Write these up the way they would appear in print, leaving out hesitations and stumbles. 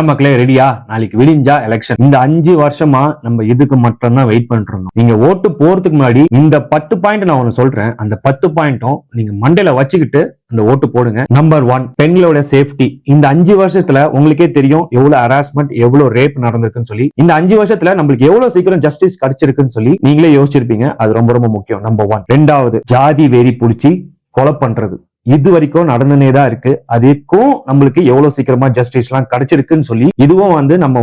மக்களே ரெடியா? நாளைக்கு விடிஞ்சா எலெக்ஷன். இந்த 5 வருஷமா நம்ம இதுக்கு மட்டும் தான் வெயிட் பண்ணிட்டு இருந்தோம். நீங்க ஓட்டு போறதுக்கு முன்னாடி இந்த 10 பாயிண்ட் நான் ஒன்னு சொல்றேன். அந்த 10 பாயிண்ட்டும் நீங்க மண்டையில வச்சுக்கிட்டு அந்த ஓட்டு போடுங்க. நம்பர் 1, பெண்களோட சேஃப்டி. இந்த 5 வருஷத்துல உங்களுக்கே தெரியும் எவ்வளவு ஹராஸ்மெண்ட், எவ்வளவு ரேப் நடந்திருக்குன்னு சொல்லி. இந்த 5 வருஷத்துல நம்மளுக்கு எவ்வளவு சீக்கிரம் ஜஸ்டிஸ் கிடைச்சிருக்குன்னு சொல்லி நீங்களே யோசிச்சிருப்பீங்க. அது ரொம்ப ரொம்ப முக்கியம். நம்பர் 1. 2வது, ஜாதி வெறி புடிச்சு கொலை பண்றது. இது வரைக்கும் நடந்துனே தான் இருக்கு. அதுக்கும் நம்மளுக்கு எவ்வளவு சீக்கிரமா ஜஸ்டிஸ் எல்லாம் கிடைச்சிருக்குன்னு சொல்லி இதுவும் நம்ம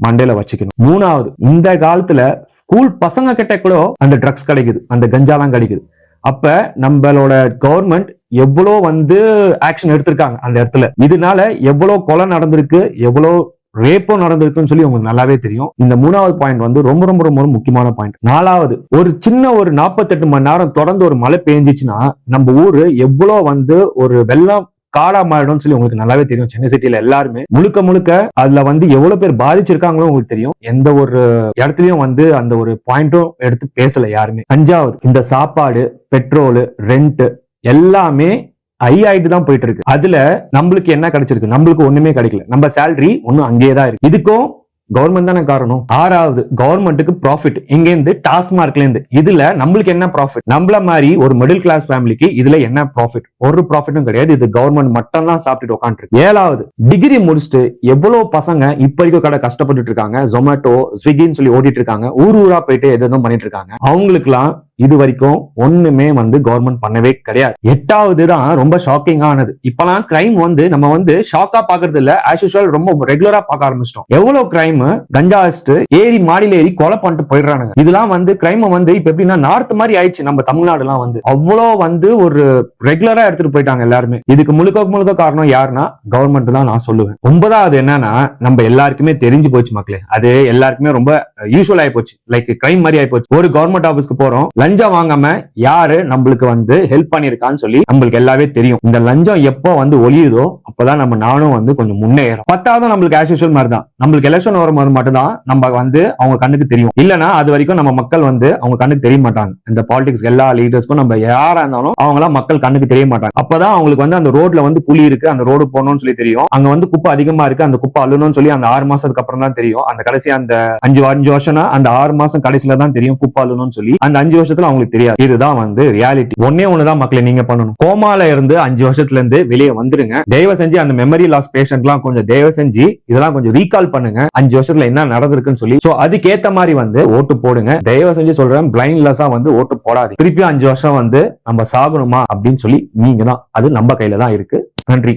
மண்டையில வச்சுக்கணும். 3வது, இந்த காலத்துல ஸ்கூல் பசங்க கிட்ட கூட அந்த ட்ரக்ஸ் கிடைக்குது, அந்த கஞ்சாலாம் கிடைக்குது. அப்ப நம்மளோட கவர்மெண்ட் எவ்வளவு ஆக்ஷன் எடுத்திருக்காங்க அந்த இடத்துல. இதனால எவ்வளவு கொலை நடந்திருக்கு, எவ்வளவு ரேப்போ நடந்திருக்குன்னு சொல்லி உங்களுக்கு நல்லாவே தெரியும். இந்த 3வது பாயிண்ட் ரொம்ப ரொம்ப ரொம்ப முக்கியமான பாயிண்ட். 4வது, ஒரு சின்ன ஒரு 48 மணி நேரம் தொடர்ந்து ஒரு மழை பெஞ்சிச்சுன்னா நம்ம ஊரு எவ்வளவு ஒரு வெள்ளம் காடா மாறிடும் சொல்லி உங்களுக்கு நல்லாவே தெரியும். சென்னை சிட்டில எல்லாருமே முழுக்க முழுக்க அதுல எவ்வளவு பேர் பாதிச்சிருக்காங்களோ உங்களுக்கு தெரியும். எந்த ஒரு இடத்துலயும் அந்த ஒரு பாயிண்டும் எடுத்து பேசல யாருமே. 5வது, இந்த சாப்பாடு, பெட்ரோல், ரெண்ட் எல்லாமே ஆயிட்டு தான் போயிட்டு இருக்கு. அதுல நம்மளுக்கு என்ன கிடைச்சிருக்கு? நம்மளுக்கு ஒண்ணுமே கிடைக்கல. நம்ம சேலரி ஒன்னும் அங்கேயே தான் இருக்கு. இதுக்கும் கவர்மெண்ட் தானே காரணம். 6வது, கவர்மெண்ட்டுக்கு ப்ராஃபிட் எங்க இருந்து? டாஸ்மார்க்ல இருந்து. இதுல நம்மளுக்கு என்ன ப்ராஃபிட்? நம்மள மாதிரி ஒரு மிடில் கிளாஸ் ஃபேமிலிக்கு இதுல என்ன ப்ராஃபிட்? ஒரு ப்ராஃபிட்டும் கிடையாது. இது கவர்மெண்ட் மட்டும் தான் சாப்பிட்டு உட்காந்துருக்கு. 7வது, டிகிரி முடிச்சுட்டு எவ்வளவு பசங்க இப்ப வரைக்கும் கடை கஷ்டப்பட்டு இருக்காங்க. ஜொமேட்டோ, ஸ்விக்கின்னு சொல்லி ஓடிட்டு இருக்காங்க. ஊரா போயிட்டு எதுவும் பண்ணிட்டு இருக்காங்க. அவங்களுக்கு எல்லாம் இது வரைக்கும் ஒண்ணுமே கவர்மெண்ட் பண்ணவே கிடையாது. 8வது தான் ரொம்ப ஷாக்கிங் ஆனது. இப்பெல்லாம் கிரைம் நம்ம ஷாக்கா பாக்குறது இல்ல, ஆஸ் யூசுவல் ரொம்ப ரெகுலரா பார்க்க ஆரம்பிச்சிட்டோம். எவ்வளவு கிரைம் கஞ்சா அடிச்சுட்டு ஏறி மாடியில ஏறி கொலை பண்ணிட்டு போயிடுறாங்க. இதெல்லாம் கிரைம் இப்ப எப்படின்னா நார்த் மாதிரி ஆயிடுச்சு. நம்ம தமிழ்நாடு எல்லாம் அவ்வளோ ஒரு ரெகுலரா எடுத்துட்டு போயிட்டாங்க எல்லாருமே. இதுக்கு முழுக்க முழுக்க காரணம் யாருன்னா கவர்மெண்ட் தான் நான் சொல்லுவேன். 9வது என்னன்னா, நம்ம எல்லாருக்குமே தெரிஞ்சு போச்சு மக்களே. அது எல்லாருக்குமே ரொம்ப யூஸ்வல் ஆகி போச்சு. லைக் கிரைம் மாதிரி ஆகி போச்சு. ஒரு கவர்மெண்ட் ஆபீஸ்க்கு போறோம், லஞ்சம் வாங்காம யாரு நம்மளுக்கு ஹெல்ப் பண்ணிருக்கான்னு சொல்லி நம்மளுக்கு எல்லாமே தெரியும். இந்த லஞ்சம் எப்போ ஒழியுதோ அப்பதான் நம்ம நானும் கொஞ்சம் முன்னேறும். 10வது நம்மளுக்கு ஆஸ் யூசுவல் மாதிரி தான். நம்மளுக்கு எலெக்ஷன் வரும்போது மட்டும்தான் நம்ம அவங்க கண்ணுக்கு தெரியும். இல்லனா அது வரைக்கும் நம்ம மக்கள் அவங்க கண்ணுக்கு தெரிய மாட்டாங்க. இந்த பாலிடிக்ஸ் எல்லா லீடர்ஸ்க்கும் நம்ம யாரா இருந்தாலும் அவங்களாம் மக்கள் கண்ணுக்கு தெரிய மாட்டாங்க. அப்பதான் அவங்களுக்கு அந்த ரோட்ல குழி இருக்கு, அந்த ரோடு போகணும்னு சொல்லி தெரியும். அங்க குப்பை அதிகமா இருக்கு, அந்த குப்பை அள்ளணும்னு சொல்லி அந்த 6 மாசத்துக்கு அப்புறம் தான் தெரியும். அந்த கடைசி அந்த 5 வருஷம்னா அந்த 6 மாசம் கடைசியில தான் தெரியும் குப்பை அள்ளணும்னு சொல்லி. அந்த 5 வருஷத்துல அவங்களுக்கு தெரியாது. இதுதான் ரியாலிட்டி. ஒன்னே ஒண்ணுதான் மக்களை நீங்க பண்ணணும். கோமால இருந்து 5 வருஷத்துல இருந்து வெளியே வந்துருங்க. தயவு செஞ்சு அந்த மெமரி லாஸ் பேஷண்ட் எல்லாம் கொஞ்சம் தயவு செஞ்சு இதெல்லாம் கொஞ்சம் ரீகால் பண்ணுங்க. 5 வருஷத்துல என்ன நடந்திருக்குன்னு சொல்லி. சோ அதுக்கேத்த மாதிரி ஓட்டு போடுங்க. தயவு செஞ்சு சொல்றேன், பிளைண்ட்லெஸ்ஸா ஓட்டு போடாது. திருப்பி 5 வருஷம் நம்ம சாகணுமா அப்படின்னு சொல்லி நீங்க தான், அது நம்ம கையில தான் இருக்கு. நன்றி.